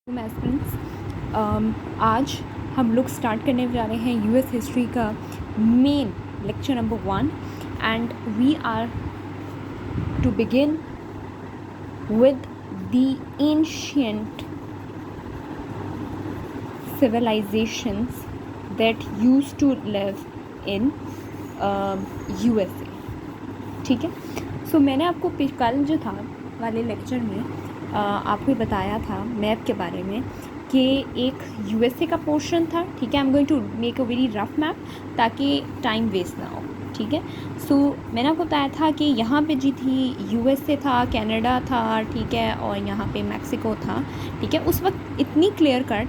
Aspirants, आज हम लोग स्टार्ट करने जा रहे हैं यूएस हिस्ट्री का main lecture number 1 and we are to begin with the ancient civilizations that used to live in USA. ठीक है, सो मैंने आपको कल जो था वाले लेक्चर में आपको बताया था मैप के बारे में कि एक यूएसए का पोर्शन था. ठीक है, I am going to make a very rough map ताकि टाइम वेस्ट ना हो. ठीक है, सो मैंने आपको बताया था कि यहाँ पे जी थी यूएसए था, कनाडा था, ठीक है, और यहाँ पे मैक्सिको था. ठीक है, उस वक्त इतनी क्लियर कट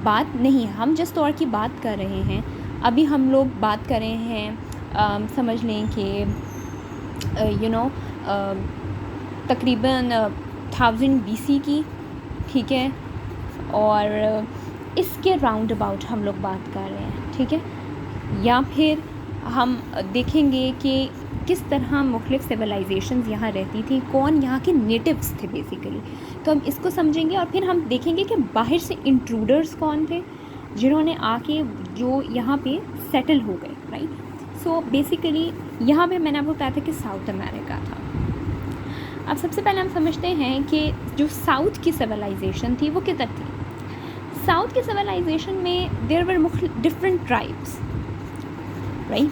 बात नहीं है, हम जिस तौर की बात कर रहे हैं अभी हम लोग बात कर रहे हैं समझ लें कि तकरीबन 1000 BC की. ठीक है, और इसके राउंड अबाउट हम लोग बात कर रहे हैं. ठीक है, या फिर हम देखेंगे कि किस तरह मुख्तलिफ़ सिविलाइजेशंस यहाँ रहती थी, कौन यहाँ के नेटिव्स थे बेसिकली. तो हम इसको समझेंगे और फिर हम देखेंगे कि बाहर से इंट्रूडर्स कौन थे जिन्होंने आके जो यहाँ पे सेटल हो गए. राइट, सो बेसिकली यहाँ पे मैंने आपको बताया था कि साउथ अमेरिका था. अब सबसे पहले हम समझते हैं कि जो साउथ की सिविलाइजेशन थी वो किधर थी. साउथ की सिविलाइजेशन में there were different tribes. Right,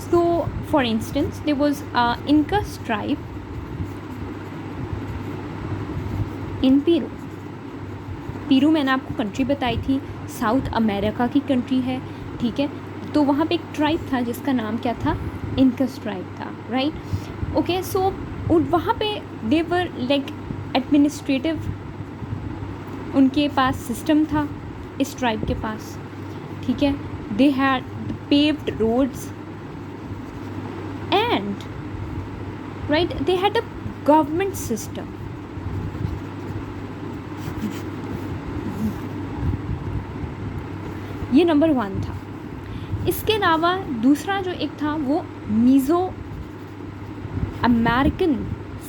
so for instance there was Incas tribe in Peru. Peru मैंने आपको कंट्री बताई थी, साउथ अमेरिका की कंट्री है. ठीक है, तो वहाँ पे एक ट्राइब था जिसका नाम क्या था, इनकस ट्राइब था. राइट, ओके, सो वहाँ पे दे वर लाइक एडमिनिस्ट्रेटिव, उनके पास सिस्टम था इस ट्राइब के पास. ठीक है, they had paved roads and right they had a government system. ये नंबर 1 था. इसके अलावा दूसरा जो एक था वो मीज़ो अमेरिकन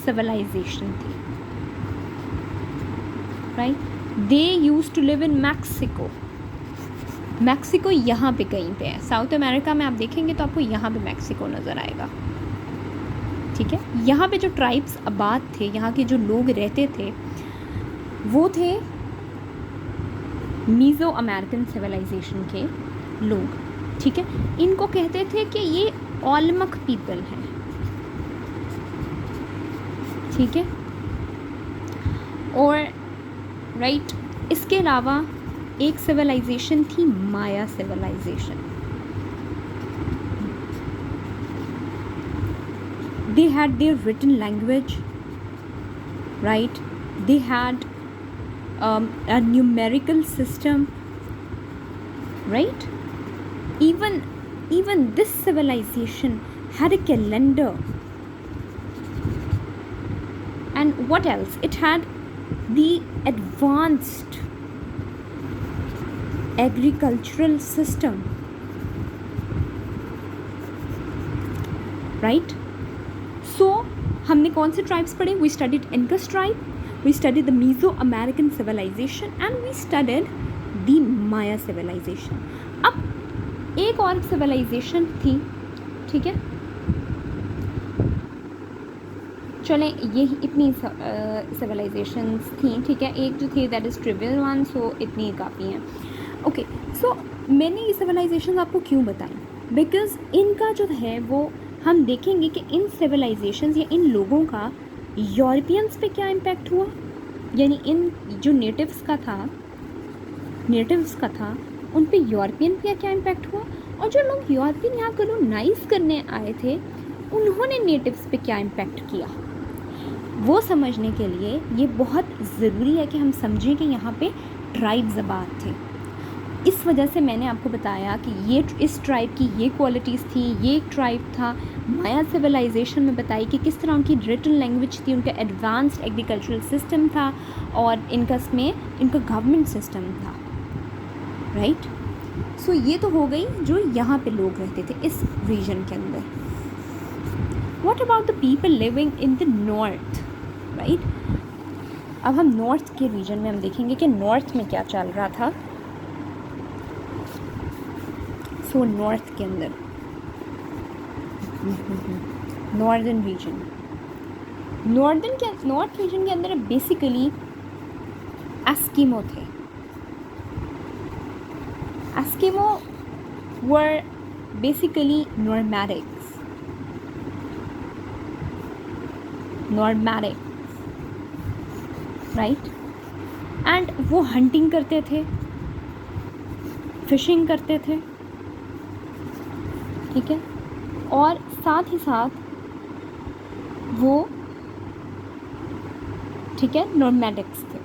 सिविलाइजेशन थी. Right, they used to live in Mexico. Mexico यहाँ पे कहीं पे है. साउथ अमेरिका में आप देखेंगे तो आपको यहाँ पे मैक्सिको नज़र आएगा. ठीक है, यहाँ पे जो ट्राइब्स आबाद थे, यहाँ के जो लोग रहते थे वो थे मीज़ो अमेरिकन सिविलाइजेशन के लोग. ठीक है, इनको कहते थे कि ये ओल्मेक पीपल हैं. ठीक है, और राइट, इसके अलावा एक सिविलाइजेशन थी Maya civilization. They had their written language. Right, they had a numerical system. Right, even this civilization had a calendar. And what else, it had the advanced agricultural system. Right, so हमने कौन से tribes पढ़े. We studied Incas tribe, we studied the Mesoamerican civilization and we studied the Maya civilization. अब एक और civilisation थी. ठीक है, चलें यही इतनी सिविलाइजेशंस थी. ठीक है, एक जो थी दैट इज़ ट्रिवियल वन, सो इतनी काफ़ी हैं. ओके, सो मैंने ये सिविलाइजेशन आपको क्यों बताई, बिकॉज इनका जो है वो हम देखेंगे कि इन सिविलाइजेशंस या इन लोगों का यूरोपियंस पे क्या इम्पैक्ट हुआ. यानी इन जो नेटिव्स का था उन पे यूरोपियन पे क्या इम्पैक्ट हुआ, और जो लोग यूरोपियन यहाँ कॉलोनाइज करने आए थे उन्होंने नेटिव्स पे क्या इम्पैक्ट किया. वो समझने के लिए ये बहुत ज़रूरी है कि हम समझें कि यहाँ पे ट्राइब्स आबाद थे. इस वजह से मैंने आपको बताया कि ये इस ट्राइब की ये क्वालिटीज़ थी. ये एक ट्राइब था. माया सिविलाइजेशन में बताई कि किस तरह उनकी रिटन लैंग्वेज थी, उनका एडवांस्ड एग्रीकल्चरल सिस्टम था, और इनका गवर्नमेंट सिस्टम था. राइट, सो ये तो हो गई जो यहाँ पे लोग रहते थे इस रीजन के अंदर. What about the people living in the north. Right, अब हम नॉर्थ के रीजन में हम देखेंगे कि नॉर्थ में क्या चल रहा था। सो नॉर्थ के अंदर नॉर्दर्न रीजन, नॉर्थ रीजन के अंदर बेसिकली एस्किमो थे। Eskimo were basically nomadics, right. And वो हंटिंग करते थे, फिशिंग करते थे, ठीक है, और साथ ही साथ वो, ठीक है, नॉर्मैडिक्स थे।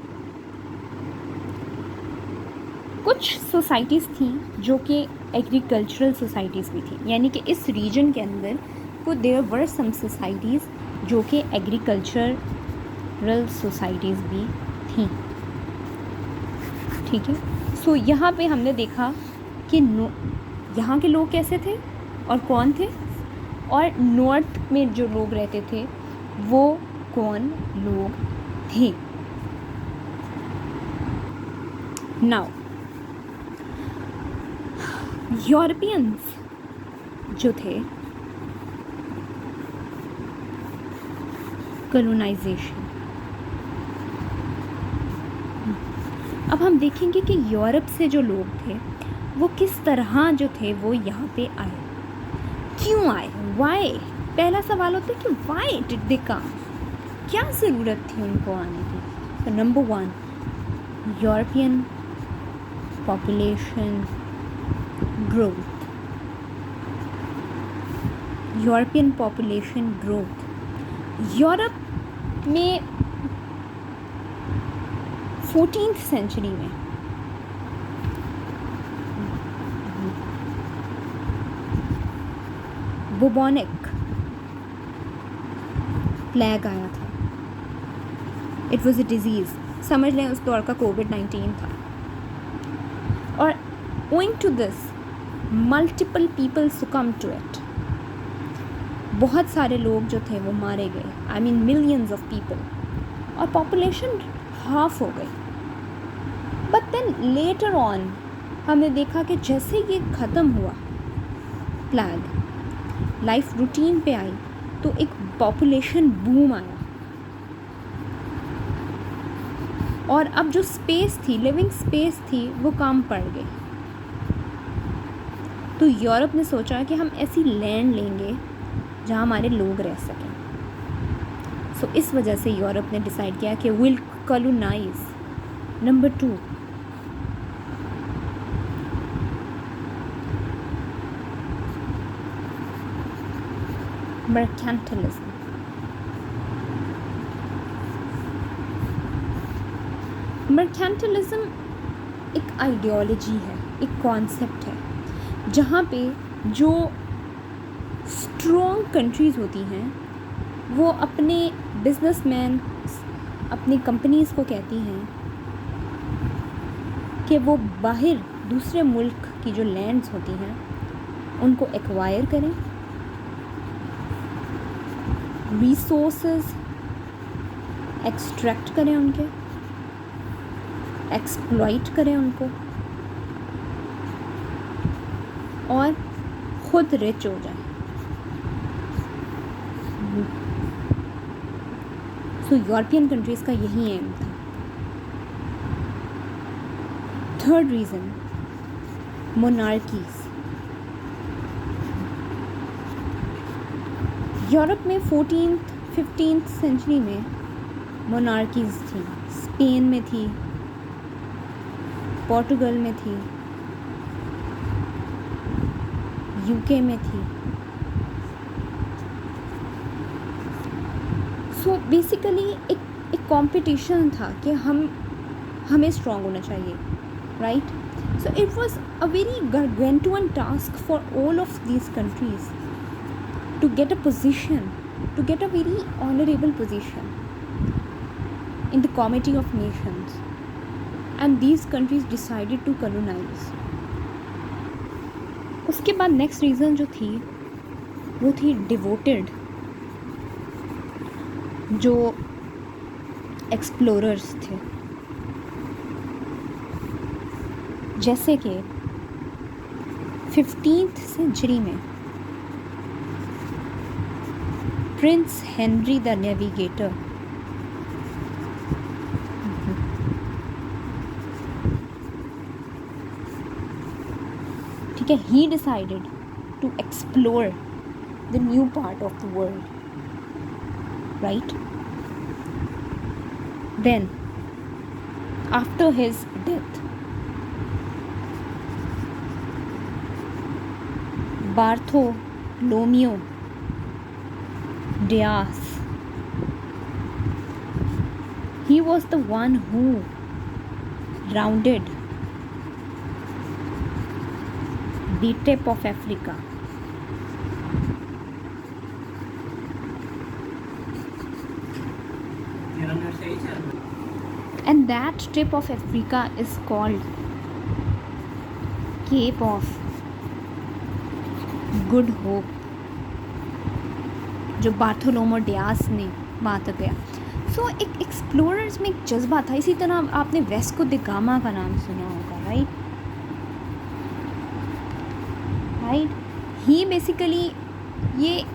कुछ सोसाइटीज़ थी जो कि एग्रीकल्चरल सोसाइटीज़ भी थी, यानी कि इस रीजन के अंदर को देयर वर सम सोसाइटीज़ जो कि एग्रीकल्चरल सोसाइटीज़ भी थी, ठीक है। सो यहाँ पे हमने देखा कि यहाँ के लोग कैसे थे और कौन थे, और नॉर्थ में जो लोग रहते थे वो कौन लोग थे। नाउ यूरोपियंस जो थे, कॉलोनाइजेशन। अब हम देखेंगे कि यूरोप से जो लोग थे वो किस तरह जो थे वो यहाँ पे आए, क्यों आए, वाई। पहला सवाल होता है कि वाई डिड दे कम, क्या ज़रूरत थी उनको आने की। तो number 1, European population growth, European population growth. Europe में 14th सेंचुरी में बुबोनिक प्लेग आया था। इट वॉज अ डिजीज़, समझ लें उस दौर का कोविड-19 था। और owing to this multiple people succumbed to it, बहुत सारे लोग जो थे वो मारे गए, I mean millions of people, और पॉपुलेशन हाफ हो गई। बट देन लेटर ऑन हमने देखा कि जैसे ये ख़त्म हुआ प्लेग, लाइफ रूटीन पे आई, तो एक पॉपुलेशन बूम आया, और अब जो स्पेस थी, लिविंग स्पेस थी, वो कम पड़ गई। तो यूरोप ने सोचा कि हम ऐसी लैंड लेंगे जहाँ हमारे लोग रह सकें। सो इस वजह से यूरोप ने डिसाइड किया कि will colonize. Number 2, mercantilism. Mercantilism एक आइडियोलॉजी है, एक कॉन्सेप्ट है, जहाँ पे जो स्ट्रॉन्ग कंट्रीज़ होती हैं वो अपने बिजनेसमैन, अपनी कंपनीज़ को कहती हैं कि वो बाहर दूसरे मुल्क की जो लैंड्स होती हैं उनको एक्वायर करें, रिसोर्सेज एक्सट्रैक्ट करें, उनके एक्सप्लॉइट करें उनको, और खुद रिच हो जाए। सो यूरोपियन कंट्रीज़ का यही एम था। Third reason, मोनार्कीज़। यूरोप में 14th 15th सेंचुरी में मोनार्कीज़ थी। स्पेन में थी, पोर्टुगल में थी, यूके में थी। सो बेसिकली एक कंपटीशन था कि हमें स्ट्रॉन्ग होना चाहिए, right. So it was a very gargantuan task for all of these countries to get a position, to get a very honorable position in the Committee of Nations, and these countries decided to colonize. उसके बाद next reason जो थी वो थी devoted, जो explorers थे, जैसे कि 15th सेंचुरी में प्रिंस हेनरी द नेविगेटर, ठीक है, he decided to explore the new part of the world, right. Then after his death, Bartholomew Dias, he was the one who rounded the tip of Africa. And that tip of Africa is called Cape of Good Hope, जो बार्थोलोमो Diaz ने वहाँ तक गया. सो एक explorers में एक जज्बा था. इसी तरह आपने वेस्को द गामा का नाम सुना होगा, राइट. ही बेसिकली ये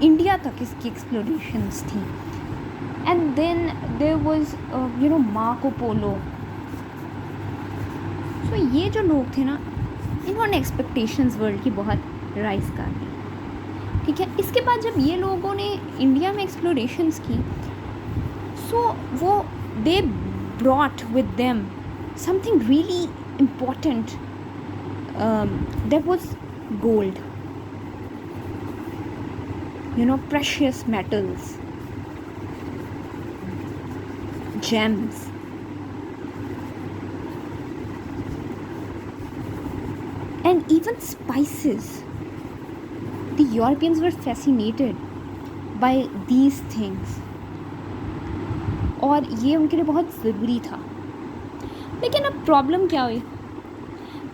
इंडिया तक इसकी एक्सप्लोरेशंस थी. And then there was Marco Polo. So ये जो लोग थे ना, इन्होंने एक्सपेक्टेशंस वर्ल्ड की बहुत राइज कर दी, ठीक है. इसके बाद जब ये लोगों ने इंडिया में एक्सप्लोरेशंस की, सो वो they brought with them something really important, that was gold, precious metals, gems, and even spices. The Europeans were fascinated by these things, और ये उनके लिए बहुत ज़रूरी था. लेकिन अब प्रॉब्लम क्या हुई,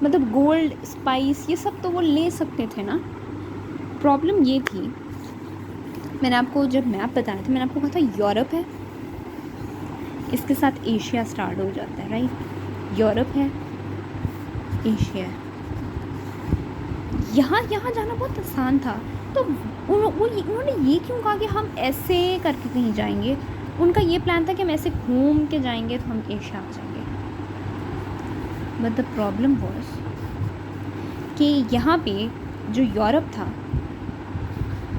मतलब गोल्ड, स्पाइस, ये सब तो वो ले सकते थे ना. प्रॉब्लम ये थी, मैंने आपको जब मैप बताया था, मैंने आपको कहा था यूरोप है, इसके साथ एशिया स्टार्ट हो जाता है, राइट. यूरोप है, एशिया है. यहाँ जाना बहुत आसान था. तो उन्होंने ये क्यों कहा कि हम ऐसे करके कहीं जाएंगे. उनका ये प्लान था कि हम ऐसे घूम के जाएंगे तो हम एशिया आ जाएंगे. बट द प्रॉब्लम वाज कि यहाँ पे जो यूरोप था,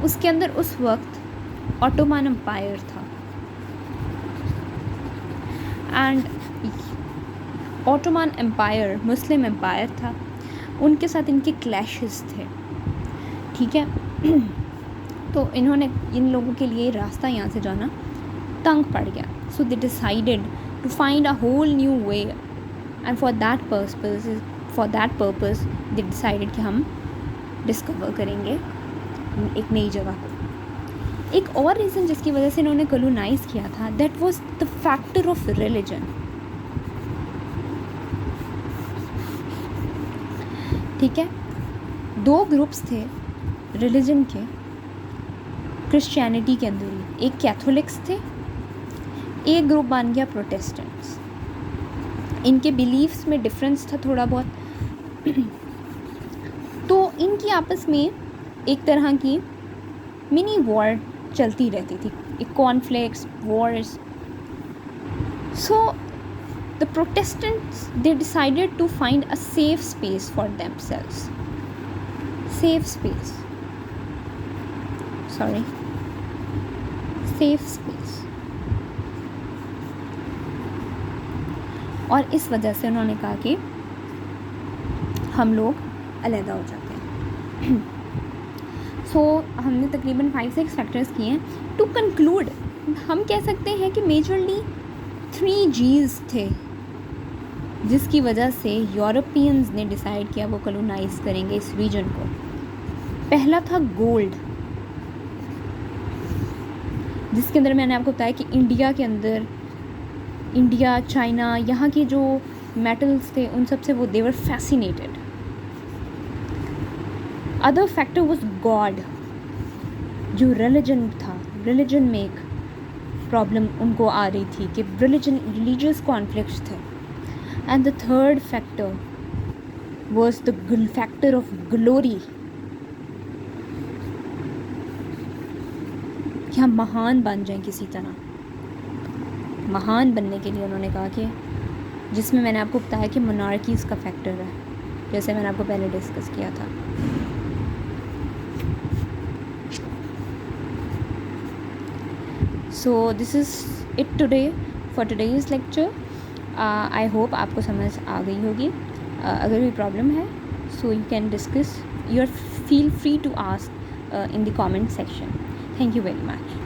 उसके अंदर उस वक्त ऑटोमन एम्पायर था. And Ottoman empire Muslim empire था, उनके साथ इनके क्लैशेस थे, ठीक है. तो इन्होंने इन लोगों के लिए रास्ता यहाँ से जाना तंग पड़ गया. So they decided to find a whole new way, and for that purpose they decided कि हम डिस्कवर करेंगे एक नई जगह को. एक और रीज़न जिसकी वजह से इन्होंने कॉलोनाइज किया था, that was the factor of religion, ठीक है. दो ग्रुप्स थे रिलीजन के क्रिश्चियनिटी के अंदर ही. एक कैथोलिक्स थे, एक ग्रुप बन गया प्रोटेस्टेंट्स. इनके बिलीफ्स में डिफरेंस था थोड़ा बहुत. तो इनकी आपस में एक तरह की मिनी वॉर चलती रहती थी, एक conflicts, Wars. So the Protestants, they decided to find a safe space for themselves. Safe space. और इस वजह से उन्होंने कहा कि हम लोग अलहदा हो जाते हैं. सो हमने तकरीबन 5-6 फैक्टर्स किए हैं. टू कंक्लूड हम कह सकते हैं कि मेजरली 3 G's थे जिसकी वजह से यूरोपियंस ने डिसाइड किया वो कॉलोनाइज करेंगे इस रीजन को. पहला था गोल्ड, जिसके अंदर मैंने आपको बताया कि इंडिया के अंदर, इंडिया, चाइना, यहाँ के जो मेटल्स थे उन सब से वो they were fascinated. Other factor was God, जो रिलीजन था. रिलीजन में एक प्रॉब्लम उनको आ रही थी कि रिलीजियस कॉन्फ्लिक्ट्स थे. And the third factor was the factor of glory, कि हम महान बन जाएं किसी तरह. महान बनने के लिए उन्होंने कहा कि जिसमें मैंने आपको बताया कि मोनार्कीज़ का फैक्टर है, जैसे मैंने आपको पहले डिस्कस किया था. So this is it today for today's lecture. I hope आपको समझ आ गई होगी. अगर कोई प्रॉब्लम है so you can discuss, you are feel free to ask in the comment section. Thank you very much.